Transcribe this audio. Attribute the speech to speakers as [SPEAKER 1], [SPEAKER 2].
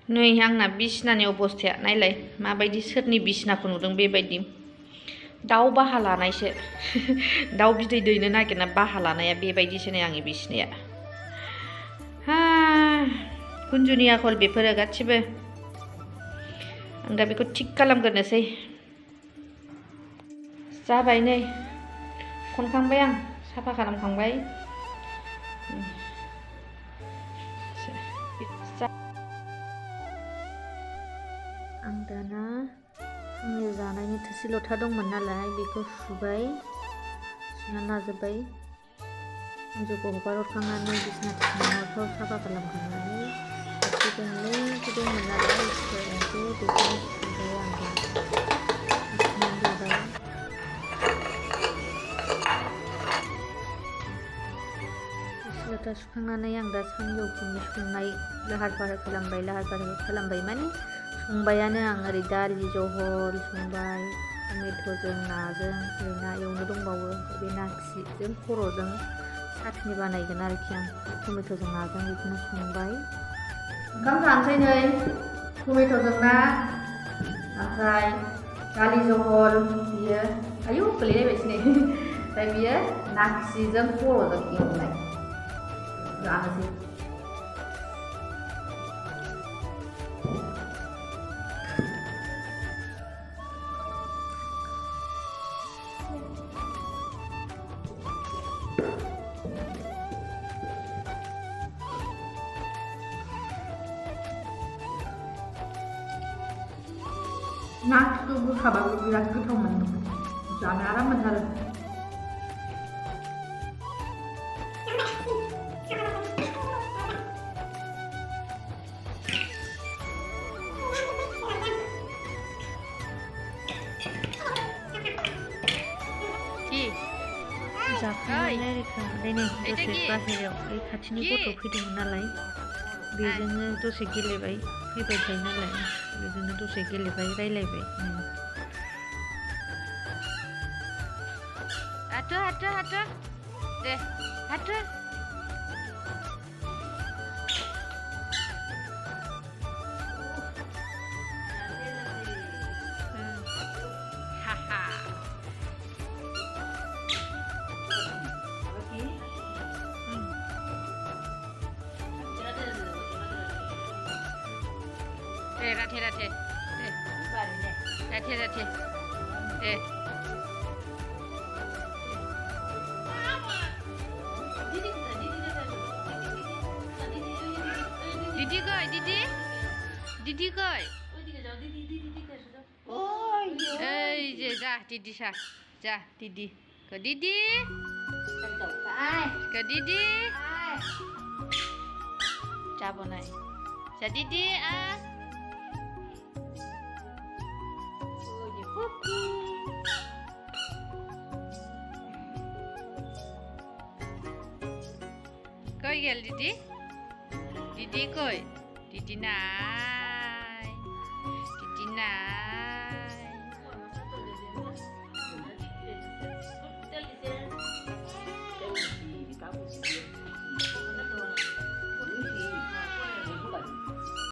[SPEAKER 1] नै आंना बिसनानि अबस्थाया नायलाय माबायदि सोरनि बिसनाखौ नुदों बेबायदि दाउ बाहा लानायसो दाउ बिदै दैनो नागिरना बाहा लानाया बेबायदिसो नै आंनि बिसनाया हा कुन्जुनि आखल बेफोरो गासिबो आं दा बेखौ थिग खालामग्रोनोसै जाबाय नै खनखांबाय आं साफा खालामखांबाय आं दाना फुंनि जानायनि थोरसि लथा दंमोन नालाय बेखौ सुबाय सुना लाजोब्बाय हिन्जावखौ हगार हरखांनानै बिसिना थिखांनायखौ साफा खालामखांनानै थोरसि गंनै दंमोन नालाय बेखौनो सुबाय आं दा सुनानै लाबाय थोरसि लथा सुखांनानै आं दा सानजौफुनि संनाय लाहार फाहार खालामबाय माने संबायानो आं ओरै दालि जहल संबाय टमेट'जों नाजों ओरै ना एवनो दंबावो बे ना खिजों खर'जों साटनि बानायगोन आरोखि आं टमेट'जों नाजों बेखौनो संबाय ओंखाम जानोसै नै टमेट'जों ना ओमफ्राय दालि जहल बियो आयौ गोलैलायबायसो नै ओमफ्राय बियो ना खिजों खर'जों एवनाय जानोसै ना खिखौ गोखाबाबो बिराद गोथाव मोनो जानो आराम मोनथारो जाखांनानै ओरै नै दसे बाहेरायाव बे खाथिनि गथ' फैदोंमोन नालाय बेजोंनो दसे गेलेबाय फैबाय थायो नालाय बेजोंनो दसे गेलेबाय रायलायबाय हाथो दे हाथो राथे दे दीदी गई जा दीदी सा जा दीदी ke didi cabonai sa didi koi gel didi koi didi na